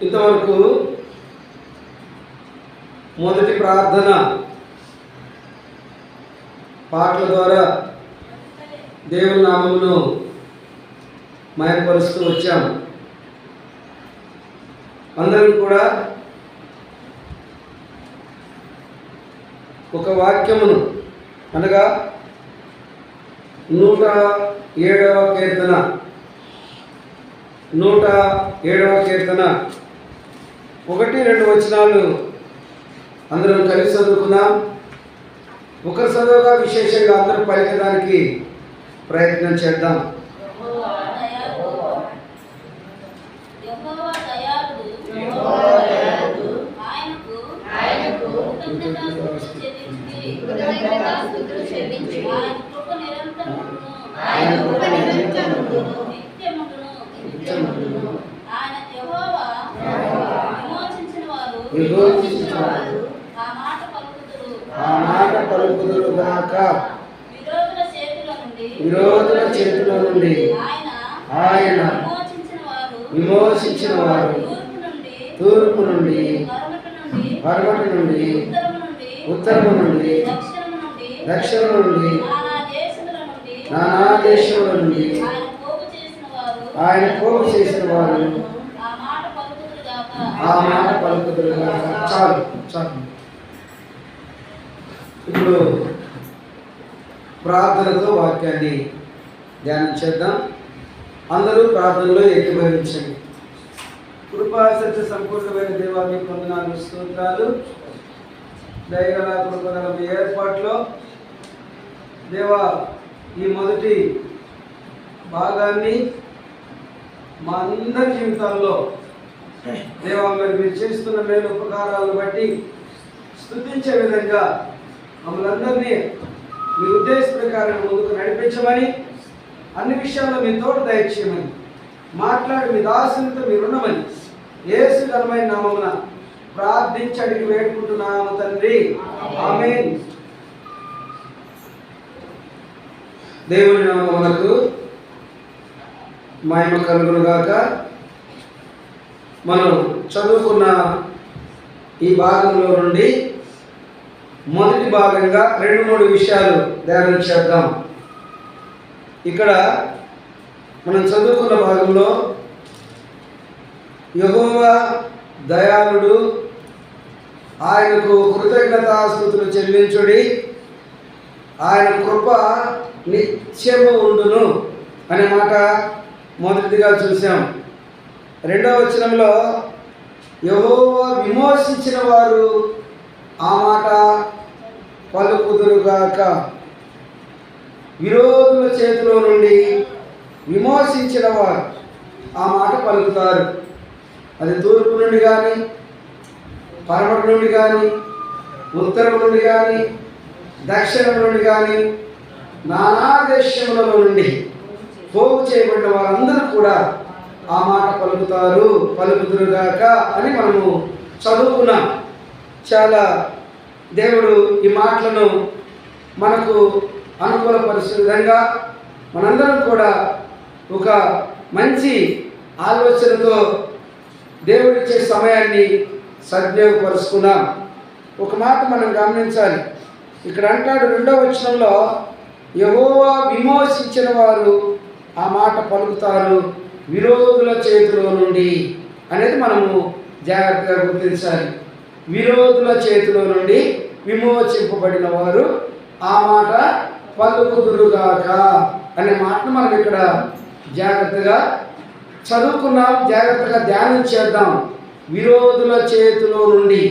ఇంతవరకు మొదటి ప్రార్థన పాటల ద్వారా దేవుని నామమును మహిమపరుస్తూ వచ్చాం. అందరం కూడా ఒక వాక్యమును అనగా 107వ కీర్తన 1-2 వచనాలు అందరం కలిసి చదువుకుందాం. ఒకరు చదువుగా విశేషంగా అందరూ పలికడానికి ప్రయత్నం చేద్దాం. విరోధుల చేతిలో నుండి ఆయన విమోచించిన వారు తూర్పు నుండి పడమటి నుండి ఉత్తరము నుండి దక్షిణం నుండి నానా దేశముల నుండి ఆయన పోగు చేసిన వారు ఆ మాట పలుకుదురుగా. చాలు. ఇప్పుడు ప్రార్థనతో వాక్యాన్ని ధ్యానం చేద్దాం. అందరూ ప్రార్థనలో ఏకీభవించండి. కృపా సత్య సంపూర్ణమైన దేవాన్ని పొందనాలు, స్తోత్రాలు. దయగల కృపగల మీ ఏర్పాట్లో దేవా, ఈ మొదటి భాగాన్ని మా అందరి జీవితాల్లో దేవా మీరు చేస్తున్న మేలు ఉపకారాలను బట్టి స్తుతించే విధంగా మమ్మల్ని అందరినీ మీ ఉద్దేశ ప్రకారం ముందుకు నడిపించమని, అన్ని విషయాల్లో మీ తోడు దయచేయమని, మాట్లాడి మీ దాసునితో మీరు ఉండమని యేసు ఘనమైన నామమున ప్రార్థించి అడిగి వేడుకుంటున్నాము తండ్రి, ఆమేన్. దేవుని నామమునకు మహిమ కలుగును గాక. మనం చదువుకున్న ఈ భాగంలో నుండి మొదటి భాగంగా 2-3 విషయాలు ధ్యానం చేద్దాం. ఇక్కడ మనం చదువుకున్న భాగంలో యెహోవా దయాళుడు, ఆయనకు కృతజ్ఞతాస్తుతులు చెల్లించుడి, ఆయన కృప నిత్యము ఉండును అనే మాట మొదటిదిగా చూసాం. 2వ వచనంలో యెహోవా విమోచించిన వారు ఆ మాట పలుకుదురుగాక. విరోధుల చేతిలో నుండి విమోచించిన వారు ఆ మాట పలుకుతారు. అది తూర్పు నుండి కానీ, పడమటి నుండి కానీ, ఉత్తరం నుండి కానీ, దక్షిణం నుండి కానీ, నానా దేశములలో నుండి పోగు చేయబడిన వారందరూ కూడా ఆ మాట పలుకుదురుగాక అని మనము చదువుకున్నాం. చాలా దేవుడు ఈ మాటలను మనకు అనుకూలపరిచే విధంగా మనందరం కూడా ఒక మంచి ఆలోచనతో దేవుడిచ్చే సమయాన్ని సద్వినియోగపరుచుకున్నాం. ఒక మాట మనం గమనించాలి. ఇక్కడ అంటాడు 2వ వచనంలో యెహోవా విమోచించిన వారు ఆ మాట పలుకుతారు విరోధుల చేతిలో నుండి అనేది మనము జాగ్రత్తగా గుర్తించాలి. విరోధుల చేతిలో నుండి విమోచింపబడిన వారు ఆ మాట పలుకుదురుగాక అనే మాటను మనం ఇక్కడ జాగ్రత్తగా చదువుకున్నాం, జాగ్రత్తగా ధ్యానం చేద్దాం. విరోధుల చేతిలో నుండి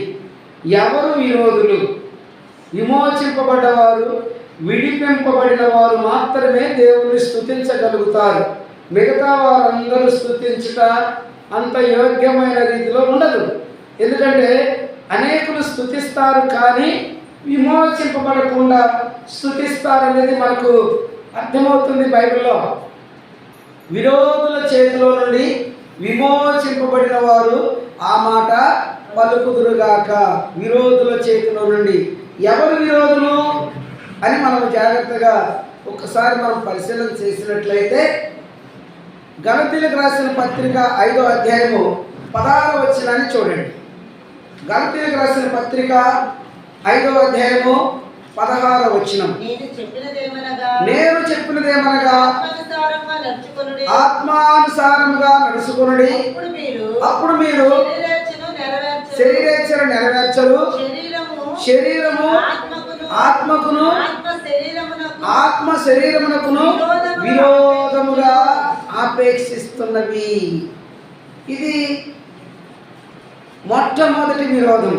ఎవరు విరోధులు? విమోచింపబడ్డవారు, విడిపింపబడిన వారు మాత్రమే దేవుని స్తుతించగలుగుతారు. మిగతా వారందరూ స్తుతించుట అంత యోగ్యమైన రీతిలో ఉండదు. ఎందుకంటే అనేకులు స్తుతిస్తారు కానీ విమోచింపబడకుండా స్తుతిస్తారనేది మనకు అర్థమవుతుంది బైబిల్లో. విరోధుల చేతిలో నుండి విమోచింపబడిన వారు ఆ మాట పలుకుదురుగాక. విరోధుల చేతిలో నుండి ఎవరు విరోధులు అని మనం జాగ్రత్తగా ఒక్కసారి మనం పరిశీలన చేసినట్లయితే గలతీయులకు రాసిన పత్రిక 5వ అధ్యాయము 16వ వచనాన్ని చూడండి. గలతీయులకు రాసిన పత్రిక 5వ అధ్యాయము 16వ వచనం. నేను చెప్పినదేమనగా ఆత్మానుసారముగా నడుచుకొనుడి, అప్పుడు మీరు శరీరేచ్ఛను నెరవేర్చరు. శరీరము ఆత్మకును ఆత్మ శరీరమునకును విరోధముగా ఆపేక్షిస్తున్నవి. ఇది మొట్టమొదటి విరోధం.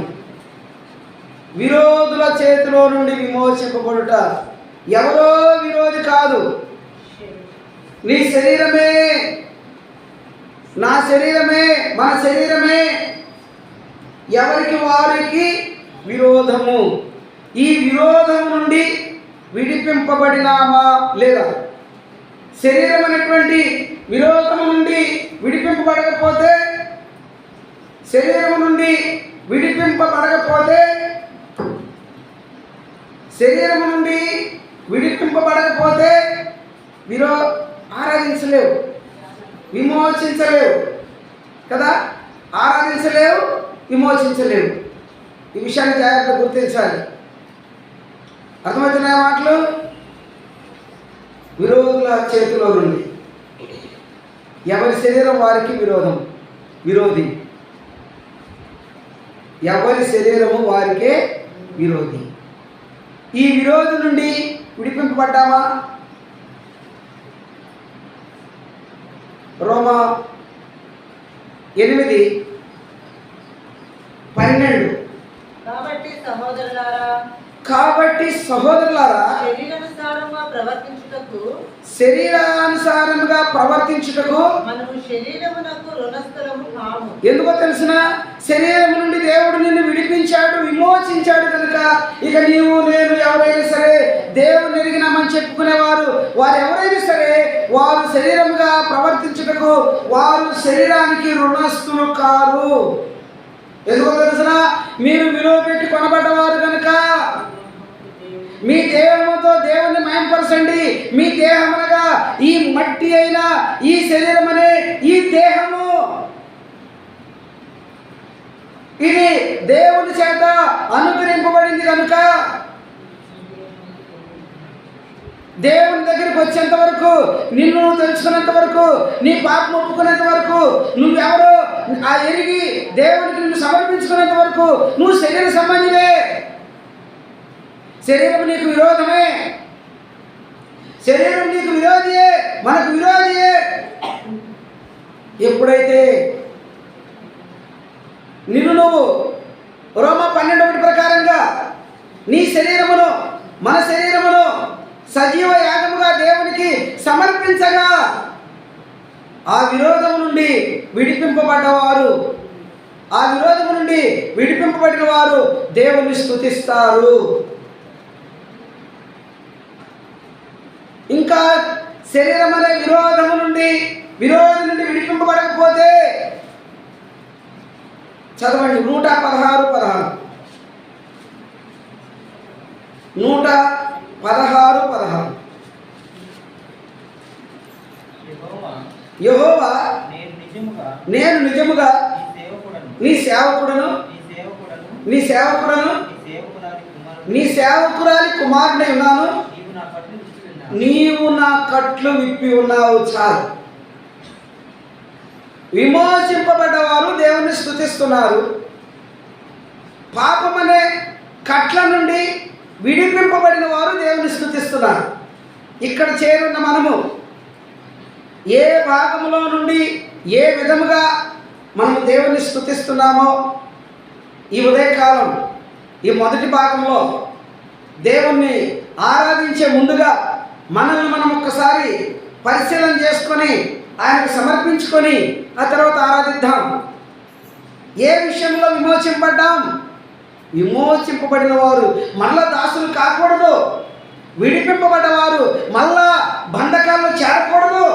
విరోధుల చేతిలో నుండి విమోచింపబడుట. ఎవరో విరోధి కాదు, నీ శరీరమే, నా శరీరమే, మన శరీరమే ఎవరికి వారికి విరోధము. ఈ విరోధం నుండి విడిపింపబడినామా లేదా? శరీరం అనేటువంటి విరోధము నుండి విడిపింపబడకపోతే, శరీరం నుండి విడిపింపబడకపోతే, శరీరం నుండి విడిపింపబడకపోతే ఆరాధించలేవు, విమోచించలేవు కదా. ఆరాధించలేవు, విమోచించలేవు. ఈ విషయాన్ని జాగ్రత్తగా గుర్తించాలి. అర్థమవుతున్నాయి మాటలు? విరోధుల చేతిలో నుండి ఎవరి శరీరం వారికి విరోధి. ఎవరి శరీరము వారికే విరోధి. ఈ విరోధి నుండి విడిపింపబడ్డామా? రోమా 8:12. కాబట్టి సహోదరులారా శరీరానుసారముగా ప్రవర్తించుటకు ఎందుకో తెలిసిన, శరీరం నుండి దేవుడు నిన్ను విడిపించాడు, విమోచించాడు కనుక ఇక నీవు నేను ఎవరైనా సరే దేవుని ఎరిగినామని చెప్పుకునేవారు వారు ఎవరైనా సరే వారు శరీరంగా ప్రవర్తించుటకు వారు శరీరానికి రుణస్థులు కారు. ఎందుకో తెలుసిన, మీరు విలువ పెట్టి కొనబడ్డవారు కనుక మీ దేహముతో దేవుని మయంపరచండి. మీ దేహమనగా ఈ మట్టి అయినా ఈ శరీరం అనే ఈ దేహము ఇది దేవుని చేత అనుగ్రహింపబడింది కనుక దేవుని దగ్గరికి వచ్చేంత వరకు, నిన్ను తెలుసుకునేంత వరకు, నీ పాపం ఒప్పుకునేంత వరకు, నువ్వెవరో ఆ ఎరిగి దేవునికి నిన్ను సమర్పించుకునేంత వరకు నువ్వు శరీర సంబంధివే. శరీరం నీకు విరోధమే, శరీరం నీకు విరోధియే, మనకు విరోధియే. ఎప్పుడైతే నువ్వు రోమా 12:1 ప్రకారంగా నీ శరీరమును మన శరీరమును సజీవ యాగముగా దేవునికి సమర్పించగా ఆ విరోధము నుండి విడిపింపబడ్డవారు, ఆ విరోధము నుండి విడిపింపబడిన వారు దేవుని స్తుతిస్తారు. ఇంకా శరీరం అనే విరోధి నుండి విడిపింపబడకపోతే చదవండి 116:16. 116:16. యెహోవా నేను నిజముగా నీ సేవకుడను నీ సేవకురాలి కుమారుడై ఉన్నాను, నీవు నా కట్లు విప్పి ఉన్నావు. చాలు. విమోచింపబడ్డవారు దేవుని స్తుతిస్తున్నారు. పాపమనే కట్ల నుండి విడిపింపబడిన వారు దేవుని స్తుతిస్తున్నారు. ఇక్కడ చేరున్న మనము ఏ భాగంలో నుండి ఏ విధముగా మనము దేవుని స్తుతిస్తున్నామో ఈ ఉదయకాలం ఈ మొదటి భాగంలో దేవుణ్ణి ఆరాధించే ముందుగా మనల్ని మనం ఒక్కసారి పరిశీలన చేసుకొని ఆయనకు సమర్పించుకొని ఆ తర్వాత ఆరాధిద్దాం. ఏ విషయంలో విమోచింపడ్డాం? విమోచింపబడిన వారు మళ్ళా దాసులు కాకూడదు, విడిపింపబడ్డవారు మళ్ళా బంధకాల్లో చేరకూడదు.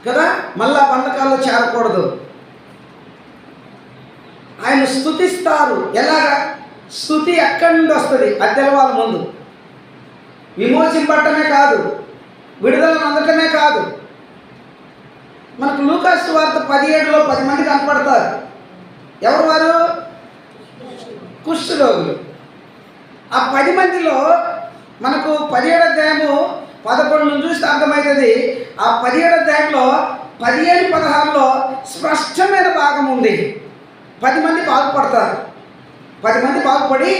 కదా, మళ్ళా బంధకాల్లో చేరకూడదు. ఆయన స్తుతిస్తారు. ఎలాగా? స్తుతి ఎక్కడి నుండి వస్తుంది? అది తెలవాలి ముందు. విమోచింపడటమే కాదు, విడుదలను అందటమే కాదు, మనకు లూకాసు సువార్త 17లో 10 మంది కనపడతారు. ఎవరు వారు? కుష్ఠరోగులు. ఆ 10 మందిలో మనకు 17వ అధ్యాయము 11 నుంచి చూస్తే అర్థమవుతుంది. ఆ 17వ అధ్యాయంలో 15, 16లో స్పష్టమైన భాగం ఉంది. 10 మంది బాగుపడతారు. 10 మంది బాగుపడి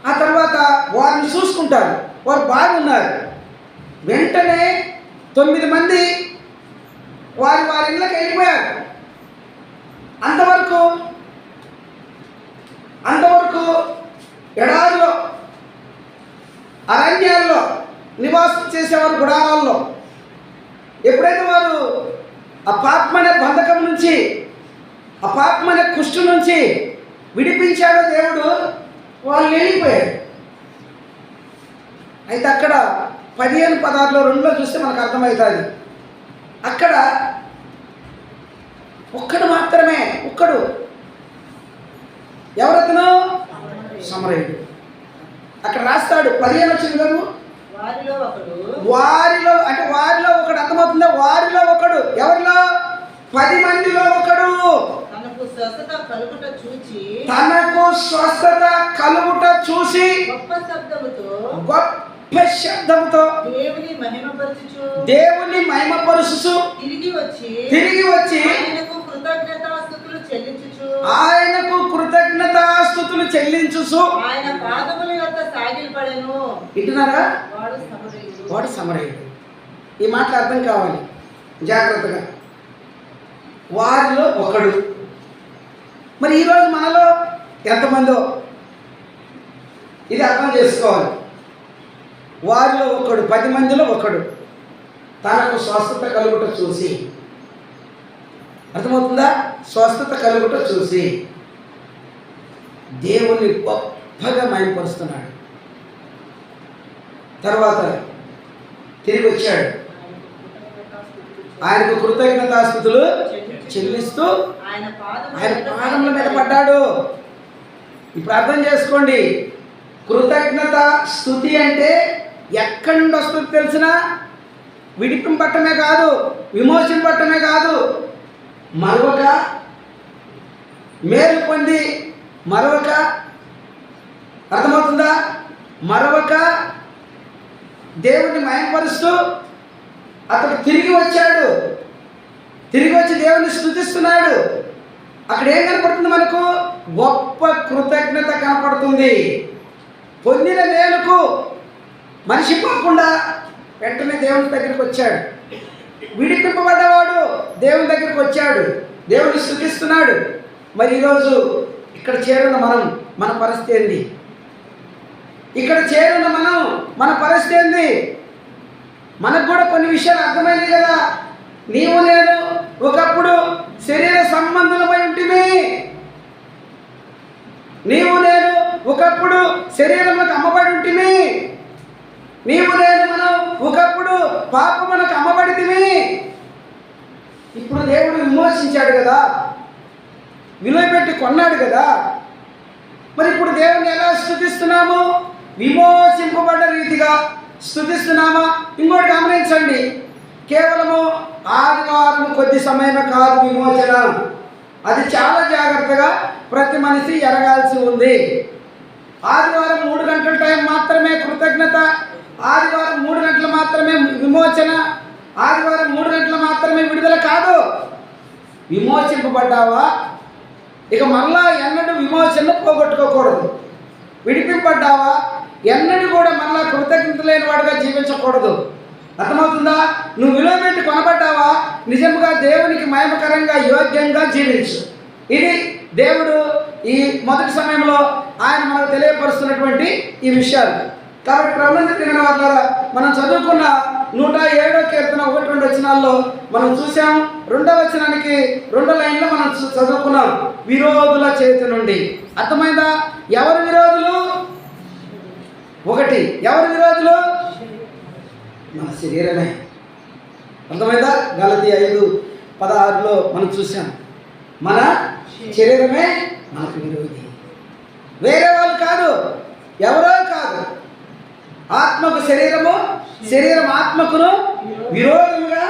ఆ తర్వాత వారిని చూసుకుంటారు, వారు బాగున్నారు. వెంటనే 9 మంది వారి ఇళ్ళకి వెళ్ళిపోయారు. అంతవరకు ఎడారిలో, అరణ్యాల్లో నివాసం చేసేవారు, గుడారాల్లో. ఎప్పుడైతే వారు ఆ పాపమనే బంధకం నుంచి, ఆ పాపమనే కుష్టు నుంచి విడిపించాడో దేవుడు, వాళ్ళు వెళ్ళిపోయారు. అయితే అక్కడ 15, 16లో 2లో చూస్తే మనకు అర్థమవుతుంది. అక్కడ ఒక్కడు మాత్రమే, ఎవరతను? సమరయుడు. అక్కడ రాస్తాడు 15 వచ్చింది కదా, వారిలో అంటే వారిలో ఒకడు. అర్థమవుతుందా? వారిలో ఒకడు. ఎవరిలో? 10 మందిలో ఒకడు. తనకు స్వస్థత కలుగుట చూసి గొప్ప శబ్దముతో దేవుని మహిమపరుచు తిరిగి వచ్చి ఆయనకు కృతజ్ఞతాస్తుతులు చెల్లించుచు ఆయన పాదముల యొద్ద సాగిలపడెను. వింటున్నారా? వాడు సమరయుడు. ఈ మాటలు అర్థం కావాలి జాగ్రత్తగా. వారిలో ఒకడు. మరి ఈరోజు మనలో ఎంతమందో ఇది అర్థం చేసుకోవాలి. వారిలో ఒకడు, 10 మందిలో ఒకడు. తనకు స్వస్థత కలుగుట చూసి, అర్థమవుతుందా? స్వస్థత కలుగుట చూసి దేవుని గొప్పగా మహిమపరుస్తున్నాడు. తర్వాత తిరిగి వచ్చాడు, ఆయనకు కృతజ్ఞతాస్తుతులు చెల్లిస్తూ ఆయన పాదముల మీద పడ్డాడు. ఇప్పుడు అర్థం చేసుకోండి, కృతజ్ఞత స్తుతి అంటే ఎక్కడి నుండి వస్తుంది తెలిసినా? విడిపింపట్టమే కాదు, విమోచన పట్టమే కాదు, మరొక మేలు పొంది మరొక, అర్థమవుతుందా? మరొక దేవుని మహిమపరుస్తూ అతడు తిరిగి వచ్చాడు. తిరిగి వచ్చి దేవుని స్తుతిస్తున్నాడు. అక్కడ ఏం కనపడుతుంది మనకు? గొప్ప కృతజ్ఞత కనపడుతుంది. పొందిన మేలుకు మనిషి పోకుండా వెంటనే దేవుని దగ్గరికి వచ్చాడు. విడిపింపబడ్డవాడు దేవుని దగ్గరికి వచ్చాడు, దేవుని స్తుతిస్తున్నాడు. మరి ఈరోజు ఇక్కడ చేరున్న మన పరిస్థితి ఏంది? ఇక్కడ చేరున్న మన పరిస్థితి ఏంది? మనకు కూడా కొన్ని విషయాలు అర్థమైంది కదా. నీవు నేను ఒకప్పుడు శరీర సంబంధులమై ఉంటిమి. నీవు నేను ఒకప్పుడు శరీరంలోకి అమ్మబడి ఉంటిమి. నీవు నేను మనం ఒకప్పుడు పాపమునకు అమ్మబడితిమి. ఇప్పుడు దేవుడు విమోచించాడు కదా, విలువ పెట్టి కొన్నాడు కదా. మరి ఇప్పుడు దేవుని ఎలా స్తుతిస్తున్నాము? విమోచింపబడ్డ రీతిగా స్తుతిస్తున్నామా? ఇంకోటి గమనించండి, కేవలము ఆదివారం కొద్ది సమయమే కాదు విమోచన. అది చాలా జాగ్రత్తగా ప్రతి మనిషి ఎరగాల్సి ఉంది. ఆదివారం 3 గంటల టైం మాత్రమే కృతజ్ఞత, ఆదివారం 3 గంటలు మాత్రమే విమోచన, ఆదివారం 3 గంటలు మాత్రమే విడుదల కాదు. విమోచింపబడ్డావా? ఇక మరలా ఎన్నడూ విమోచన పోగొట్టుకోకూడదు. విడిపింపబడ్డావా? ఎన్నడూ కూడా మరలా కృతజ్ఞత లేని వాడుగా జీవించకూడదు. అర్థమవుతుందా? నువ్వు విలువ పెట్టి కొనబడ్డావా? నిజంగా దేవునికి మహిమకరంగా యోగ్యంగా జీవించు. ఇది దేవుడు ఈ మొదటి సమయంలో ఆయన మనకు తెలియపరుస్తున్నటువంటి ఈ విషయాలు. కాబట్టి ప్రభువుని ప్రియమైన వారులారా, మనం చదువుకున్న 107వ కీర్తన 1-2 వచనాల్లో మనం చూసాం. 2వ వచనానికి 2 లైన్లో మనం చదువుకున్నాం, విరోధుల చేతి నుండి. అర్థమైందా? ఎవరు విరోధులు? ఒకటి, ఎవరు విరోధులు? మన శరీరమే. అర్థమైందా? గలతీ 5:16లో మనం చూసాం, మన శరీరమే మనకు విరోధి. వేరే వాళ్ళు కాదు, ఎవరో కాదు. ఆత్మకు శరీరము, శరీరం ఆత్మకును విరోధముగా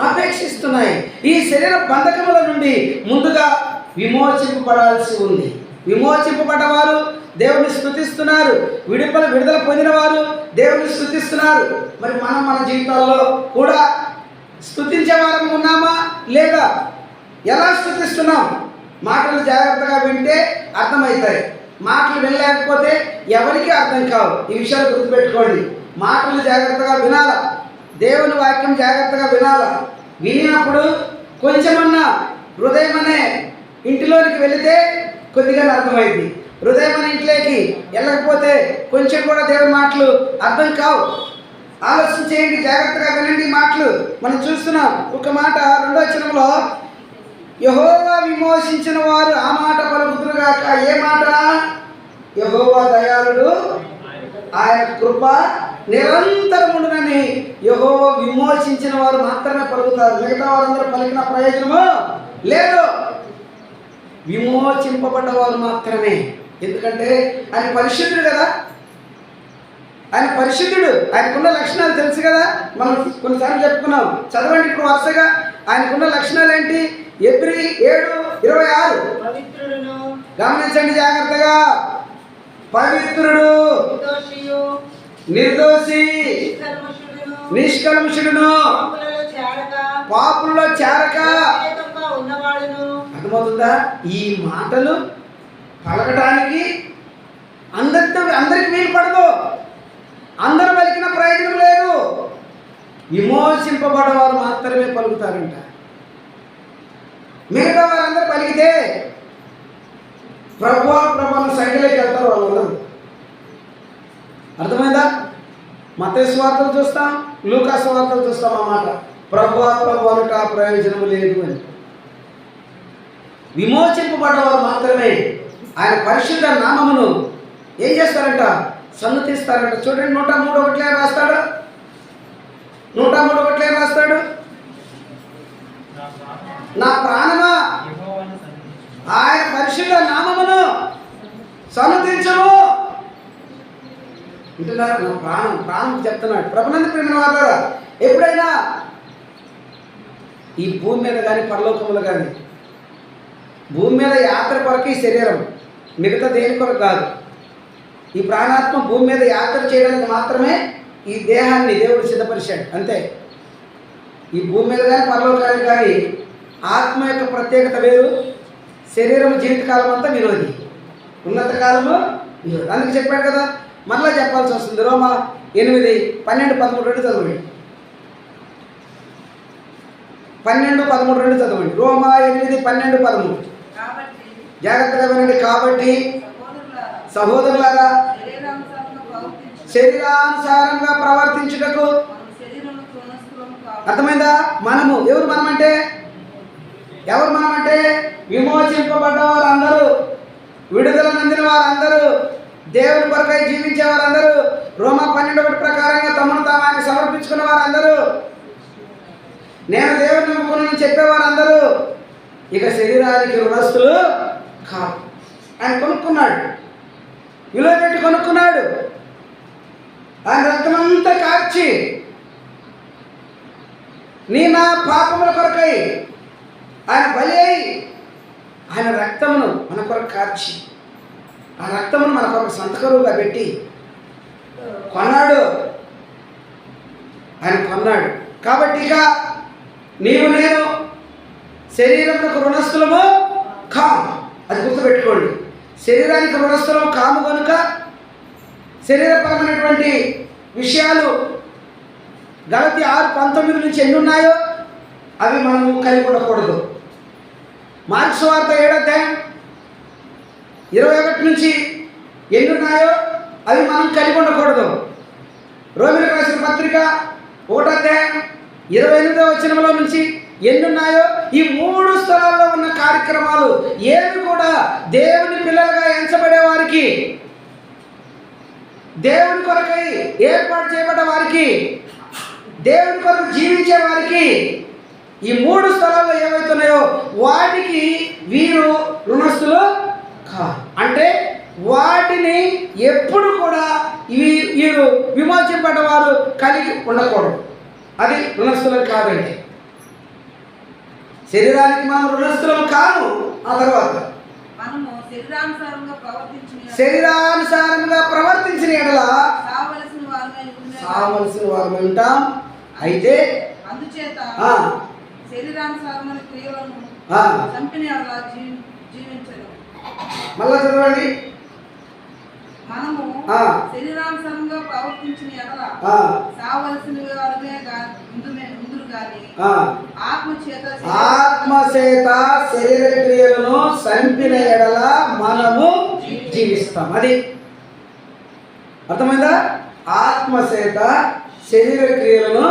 అపేక్షిస్తున్నాయి. ఈ శరీర బంధకముల నుండి ముందుగా విమోచింపబడాల్సి ఉంది. విమోచింపబడ్డవారు దేవుని స్తుతిస్తున్నారు, విడుదల పొందిన వారు దేవుని స్తుతిస్తున్నారు. మరి మనం మన జీవితాల్లో కూడా స్తుతించే వారం ఉన్నామా లేదా? ఎలా స్తుతిస్తున్నాం? మాటలు జాగ్రత్తగా వింటే అర్థమవుతాయి, మాటలు వినలేకపోతే ఎవరికీ అర్థం కావు. ఈ విషయాలు గుర్తుపెట్టుకోండి. మాటలు జాగ్రత్తగా వినాల, దేవుని వాక్యం జాగ్రత్తగా వినాల. వినినప్పుడు కొంచెమన్నా హృదయం అనే ఇంటిలోనికి వెళితే కొద్దిగా అర్థమైంది. హృదయం అనే ఇంట్లోకి వెళ్ళకపోతే కొంచెం కూడా దేవుని మాటలు అర్థం కావు. ఆలోచన చేయండి, జాగ్రత్తగా వినండి మాటలు. మనం చూస్తున్నాం ఒక మాట 2వ వచనంలో, యెహోవా విమోచించిన వారు ఆ మాట పలుకుదురుగాక. ఏ మాట? యెహోవా దయాళుడు, ఆయన కృప నిరంతరముండునని యెహోవా విమోచించిన వారు మాత్రమే పలుకుతారు. మిగతా వారందరూ పలికిన ప్రయోజనము లేదు. విమోచింపబడ్డ వారు మాత్రమే. ఎందుకంటే ఆయన పరిశుద్ధుడు కదా, ఆయన పరిశుద్ధుడు. ఆయనకున్న లక్షణాలు తెలుసు కదా, మనం కొన్నిసార్లు చెప్పుకున్నాం. చదవండి ఇప్పుడు వరుసగా. ఆయనకున్న లక్షణాలు ఏంటి? ఎబ్రీ 7:26 గమనించండి జాగ్రత్తగా. పవిత్రుడు, నిర్దోషి, నిష్కల్మషుడును, పాపులలో చేరక. అర్థమవుతుందా? ఈ మాటలు పలకడానికి అందరికి వీలు పడదు, అందరూ పలికిన ప్రయోజనం లేదు. విమోచింపబడేవారు మాత్రమే పలుకుతారంట. మిగతా వారందరూ పలికితే ప్రభువుల సంఖ్యలోకి వెళ్తారు వాళ్ళందరూ. అర్థమైందా? మత్తయి సువార్తలు చూస్తాం, లూకా సువార్తలు చూస్తాం. ఆ మాట ప్రభు అనుట ప్రయోజనం లేదు అని. విమోచింపబడ్డవారు మాత్రమే ఆయన పరిశుద్ధ నామమును ఏం చేస్తారంట? సన్నతిస్తారంట. చూడండి 103:1 రాస్తాడు. 103:1 రాస్తాడు, నా ప్రాణమా ఆయన పరిశుద్ధ నామమును సన్నతించము. వింటున్నారా? నా ప్రాణం చెప్తున్నాడు. ప్రభునందు ప్రియమైన వారులారా, ఎప్పుడైనా ఈ భూమి మీద కానీ పరలోకములు కానీ, భూమి మీద యాత్ర కొరకు ఈ శరీరం, మిగతా దేని కొరకు కాదు. ఈ ప్రాణాత్మ భూమి మీద యాత్ర చేయడానికి మాత్రమే ఈ దేహాన్ని దేవుడు సిద్ధపరిచాడు, అంతే. ఈ భూమి మీద కానీ పరలోకానికి కానీ ఆత్మ యొక్క ప్రత్యేకత వేరు. శరీరం జీవితకాలం అంతా విరోధి, ఉన్నత కాలము విరోధి. అందుకు చెప్పాడు కదా, మరలా చెప్పాల్సి వస్తుంది. రోమా 8:12-13 చదవండి. 12-13 చదవండి. రోమా 8:12-13 జాగ్రత్తగా వినండి. కాబట్టి సహోదరులారా, శరీరానుసారంగా ప్రవర్తించుటకు. అర్థమైందా? ఎవరు మనమంటే విమోచింపబడ్డ వారందరూ, విడుదల నందిన వారందరూ, దేవుని కొరకై జీవించే వారందరూ, రోమా 12:1 ప్రకారంగా తమను తాము ఆయన సమర్పించుకున్న వారందరూ, నేను దేవుని నమ్ముకున్నానని చెప్పేవారందరూ ఇక శరీరానికి రుణస్తులు కాదు. ఆయన కొనుక్కున్నాడు, విలువ పెట్టి కొనుక్కున్నాడు. ఆయన రక్తమంతా కార్చి నా పాపముల కొరకై ఆయన బలి అయి ఆయన రక్తమును మన కొరకు కార్చి, ఆ రక్తమును మన కొరకు సంతకరువుగా పెట్టి కొన్నాడు. ఆయన కొన్నాడు. కాబట్టి ఇక నీవు నేను శరీరమునకు రుణస్థులము కాము. అది గుర్తుపెట్టుకోండి. శరీరానికి రుణస్థులము కాము కనుక శరీరపరమైనటువంటి విషయాలు గలతీ 6:19 నుంచి ఎన్ని ఉన్నాయో అవి మనము కలిగి ఉండకూడదు. మార్కు సువార్త 7:21 నుంచి ఎన్ని ఉన్నాయో అవి మనం కలిగి ఉండకూడదు. రోమిలకు రాసిన పత్రిక 1:28 నుంచి ఎన్ని ఉన్నాయో ఈ 3 స్థలాల్లో ఉన్న కార్యక్రమాలు ఏవి కూడా దేవుని పిల్లలుగా ఎంచబడే వారికి, దేవుని కొరకై ఏర్పాటు చేయబడ్డ వారికి, దేవుని కొరకు జీవించే వారికి ఈ 3 స్థలాల్లో ఏవైతున్నాయో వాటికి వీరు రుణస్థులు కాదు. అంటే వాటిని ఎప్పుడు కూడా వీరు విమోచింపడ్డ వారు కలిగి ఉండకూడదు. అది రుణస్థులం కాదండి. శరీరానికి మనం రుణస్థులం కాము. ఆ తర్వాత మనము శరీరానుసారంగా ప్రవర్తించిన ఎడల సావలసిన వారమై ఉంటాం. అయితే అందుచేత శరీరానుసారమైన క్రియలను చంపిన ఎడల జీవించదు. మళ్ళా చదవండి. మనము శరీరానుసారంగా ప్రవర్తించిన ఎడల సావలసిన వారమే ముందురు గాని ఆత్మచేత శరీర క్రియలను చంపిన ఎడల మనము జీవిస్తాం. అది అర్థమైందా? ఆత్మచేత శరీర క్రియలను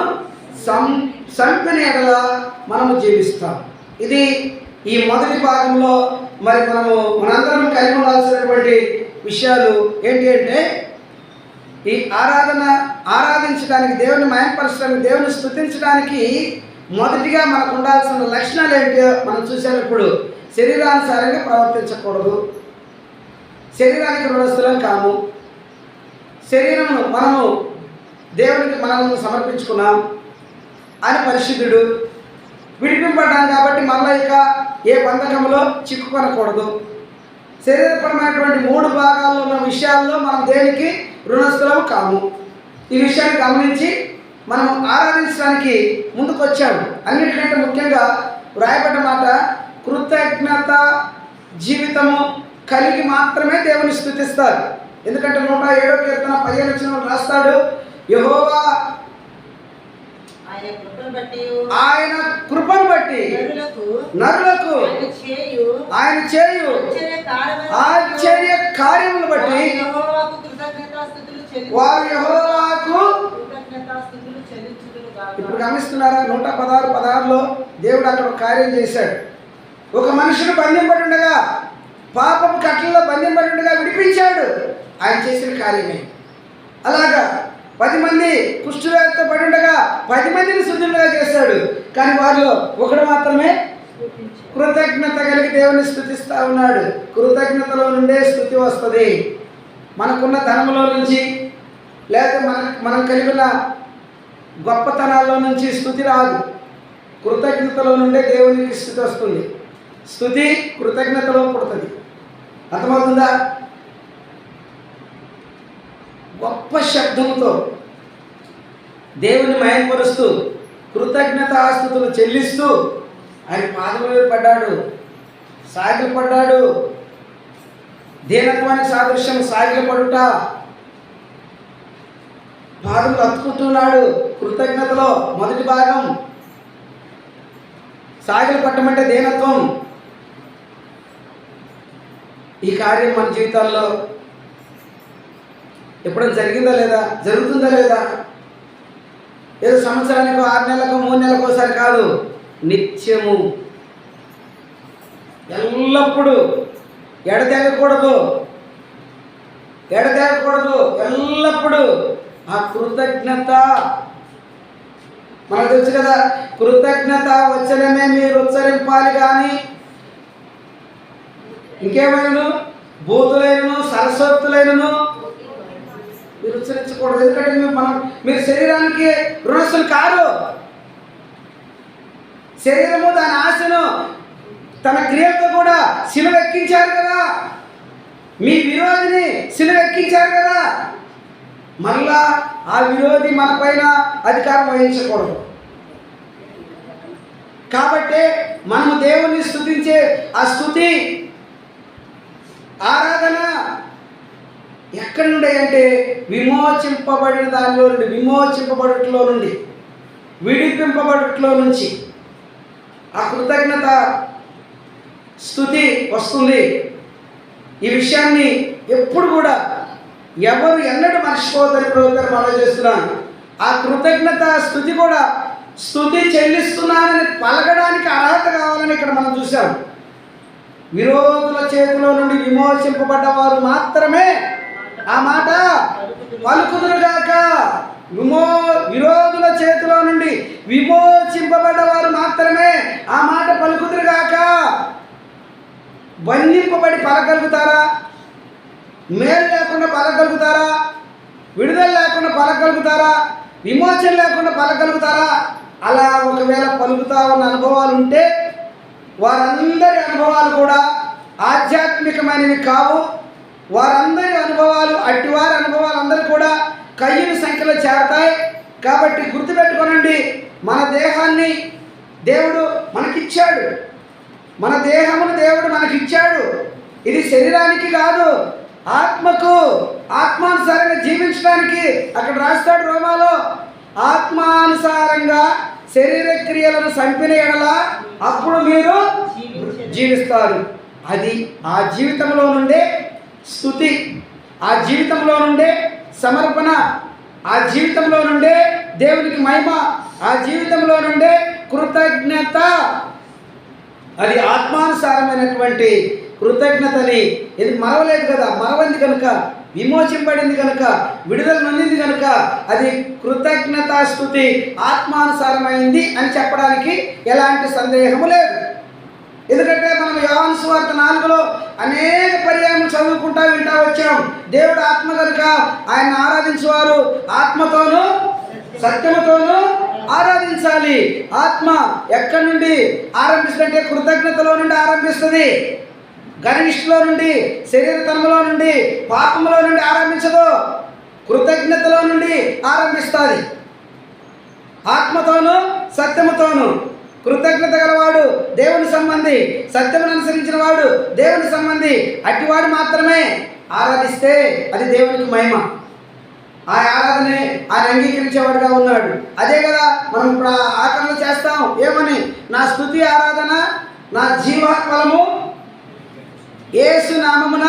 చంపిన ఎడల మనము జీవిస్తాం. ఇది ఈ మొదటి భాగంలో మరి మనందరం కలిగి ఉండాల్సినటువంటి విషయాలు ఏంటి అంటే, ఈ ఆరాధించడానికి, దేవుని మహిమపరచడానికి, దేవుని స్తుతించడానికి మొదటిగా మనకు ఉండాల్సిన లక్షణాలు ఏంటో మనం చూసేటప్పుడు శరీరానుసారంగా ప్రవర్తించకూడదు, శరీరానికి రుణస్థులం కాము, శరీరమును మనము దేవునికి మనల్ని సమర్పించుకున్నాం అని పరిశుద్ధుడు, విడిపింపడ్డాం కాబట్టి మళ్ళీ ఇక ఏ బంధకంలో చిక్కుకొనకూడదు. శరీరపరమైనటువంటి 3 భాగాల్లో ఉన్న విషయాల్లో మనం దేనికి రుణస్థులము కాము. ఈ విషయాన్ని గమనించి మనం ఆరాధించడానికి ముందుకు వచ్చాము. అన్నిటికంటే ముఖ్యంగా వ్రాయబడ్డ మాట, కృతజ్ఞత జీవితము కలిగి మాత్రమే దేవుని స్తుతిస్తారు. ఎందుకంటే 107వ కీర్తన 15వ వచనంలో రాస్తాడు, యెహోవా ఆయన కృపను బట్టి నరులకు ఆయన చేయు ఆశ్చర్య కార్యములను బట్టి వారు యెహోవాకు. ఇప్పుడు గమనిస్తున్నారా? 116:16లో దేవుడు అక్కడ ఒక కార్యం చేశాడు. ఒక మనుషుడు బంధింపడి ఉండగా, పాపపు కట్లలో బంధింపడి ఉండగా విడిపించాడు. ఆయన చేసిన కార్యమే. అలాగా 10 మంది కుష్ఠవ్యాధితో పడి ఉండగా 10 మందిని శుద్ధులుగా చేశాడు. కానీ వారిలో ఒకడు మాత్రమే కృతజ్ఞత కలిగి దేవుని స్తుతిస్తూ ఉన్నాడు. కృతజ్ఞతలో నుండే స్తుతి వస్తుంది. మనకున్న ధనంలో నుంచి, లేదా మనం కలిగి ఉన్న గొప్పతనాల్లో నుంచి స్తుతి రాదు. కృతజ్ఞతలో నుండే దేవునికి స్తుతి వస్తుంది. స్తుతి కృతజ్ఞతలో పుడుతుంది. అర్థమవుతుందా? గొప్ప శబ్దంతో దేవుని మహిమపరుస్తూ కృతజ్ఞతాస్తుతులు చెల్లిస్తూ ఆయన పాదముల మీద పడ్డాడు, సాగిల పడ్డాడు. దీనత్వానికి సాదృశ్యం సాగిల పడుట. పాదములు అతుకుంటున్నాడు. కృతజ్ఞతలో మొదటి భాగం సాగిల పట్టమంటే దీనత్వం. ఈ కార్యం మన జీవితాల్లో ఎప్పుడైనా జరిగిందా లేదా? జరుగుతుందా లేదా? ఏదో సంవత్సరానికి 6 నెలలకు 3 నెలలకు ఒకసారి కాదు, నిత్యము, ఎల్లప్పుడూ ఎడతెగకూడదు. ఎల్లప్పుడూ ఆ కృతజ్ఞత మనకు తెలుసు కదా. కృతజ్ఞత వచనమే మీరు ఉచ్చరింపాలి, కానీ ఇంకేమైనా భూతులైనను సరస్వతులైనను మీరు ఉచ్చరించకూడదు. ఎందుకంటే మీరు శరీరానికి రుణస్థులు కారు. శరీరము దాని ఆశను తన క్రియలతో కూడా సిలువ ఎక్కించారు కదా. మీ విరోధిని సిలువ ఎక్కించారు కదా. మళ్ళా ఆ విరోధి మన పైన అధికారం వహించకూడదు. కాబట్టి మనము దేవుణ్ణి స్తుతించే ఆ స్తుతి, ఆరాధన ఎక్కడి నుండి అంటే విమోచింపబడిన దానిలో నుండి, విమోచింపబడుట్లో నుండి, విడిపింపబడుట్లో నుంచి ఆ కృతజ్ఞత స్తుతి వస్తుంది. ఈ విషయాన్ని ఎప్పుడు కూడా ఎవరు ఎన్నడూ మర్చిపోవద్దని ప్రభుత్వం మనం చేస్తున్నాను. ఆ కృతజ్ఞత స్తుతి కూడా, స్తుతి చెల్లిస్తున్నానని పలకడానికి అర్హత కావాలని ఇక్కడ మనం చూసాం. విరోధుల చేతిలో నుండి విమోచింపబడ్డవారు మాత్రమే ఆ మాట పలుకుదురుగాక. విరోధుల చేతిలో నుండి విమోచింపబడ్డవారు మాత్రమే ఆ మాట పలుకుదురుగాక. బంధింపబడి పలకలుగుతారా? మేలు లేకుండా పలకలుగుతారా? విడుదల లేకుండా పలకలుగుతారా? విమోచన లేకుండా పలకగలుగుతారా? అలా ఒకవేళ పలుకుతా ఉన్న అనుభవాలు ఉంటే వారందరి అనుభవాలు కూడా ఆధ్యాత్మికమైనవి కావు. వారందరి అనుభవాలు, అట్టివారి అనుభవాలు అందరూ కూడా కయ్యూని సంఖ్యలో చేరతాయి. కాబట్టి గుర్తుపెట్టుకోనండి, మన దేహాన్ని దేవుడు మనకిచ్చాడు, మన దేహమును దేవుడు మనకిచ్చాడు. ఇది శరీరానికి కాదు, ఆత్మకు, ఆత్మానుసారంగా జీవించడానికి. అక్కడ రాస్తాడు రోమాలో, ఆత్మానుసారంగా శరీర క్రియలను చంపిన ఎడల అప్పుడు మీరు జీవిస్తారు. అది ఆ జీవితంలో నుండే స్తుతి, ఆ జీవితంలో నుండే సమర్పణ, ఆ జీవితంలో నుండే దేవునికి మహిమ, ఆ జీవితంలో నుండే కృతజ్ఞత. అది ఆత్మానుసారమైనటువంటి కృతజ్ఞతని. ఇది మరవలేదు కదా, మరవంది కనుక, విమోచింపబడింది కనుక, విడుదల నొందింది కనుక అది కృతజ్ఞతాస్తుతి, ఆత్మానుసారమైంది అని చెప్పడానికి ఎలాంటి సందేహము లేదు. ఎందుకంటే మనం యోహాను సువార్త 4లో అనేక పర్యాయం చదువుకుంటా వింటా వచ్చాం. దేవుడు ఆత్మ కనుక ఆయన ఆరాధించేవారు ఆత్మతోనూ సత్యముతోనూ ఆరాధించాలి. ఆత్మ ఎక్కడి నుండి ఆరంభిస్తుందంటే కృతజ్ఞతలో నుండి ఆరంభిస్తుంది. గర్విష్ఠలో నుండి, శరీరతనములో నుండి, పాపములో నుండి ఆరంభించదు, కృతజ్ఞతలో నుండి ఆరంభిస్తుంది. ఆత్మతోనూ సత్యముతోనూ. కృతజ్ఞత గలవాడు దేవుని సంబంధి, సత్యమును అనుసరించిన వాడు దేవుని సంబంధి. అట్టివాడు మాత్రమే ఆరాధిస్తే అది దేవునికి మహిమ. ఆ ఆరాధనే ఆయన అంగీకరించేవాడుగా ఉన్నాడు. అదే కదా మనం ఇప్పుడు ఆకరణ చేస్తాం. ఏమని? నా స్తుతి ఆరాధన నా జీవఫలము యేసు నామమున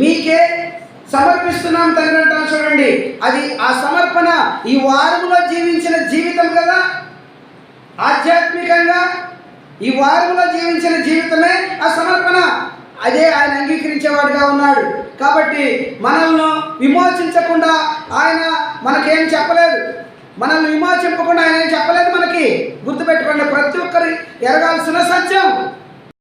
మీకే సమర్పిస్తున్నాం తండ్రి అంటాను. చూడండి, అది ఆ సమర్పణ ఈ వారములో జీవించిన జీవితం కదా. ఆధ్యాత్మికంగా ఈ వారములో జీవించిన జీవితమే ఆ సమర్పణ. అదే ఆయన అంగీకరించేవాడుగా ఉన్నాడు. కాబట్టి మనల్ని విమోచించకుండా ఆయన మనకేం చెప్పలేదు, మనల్ని విమోచింపకుండా ఆయన ఏం చెప్పలేదు మనకి. గుర్తుపెట్టుకోండి, ప్రతి ఒక్కరు ఎరగాల్సిన సత్యం.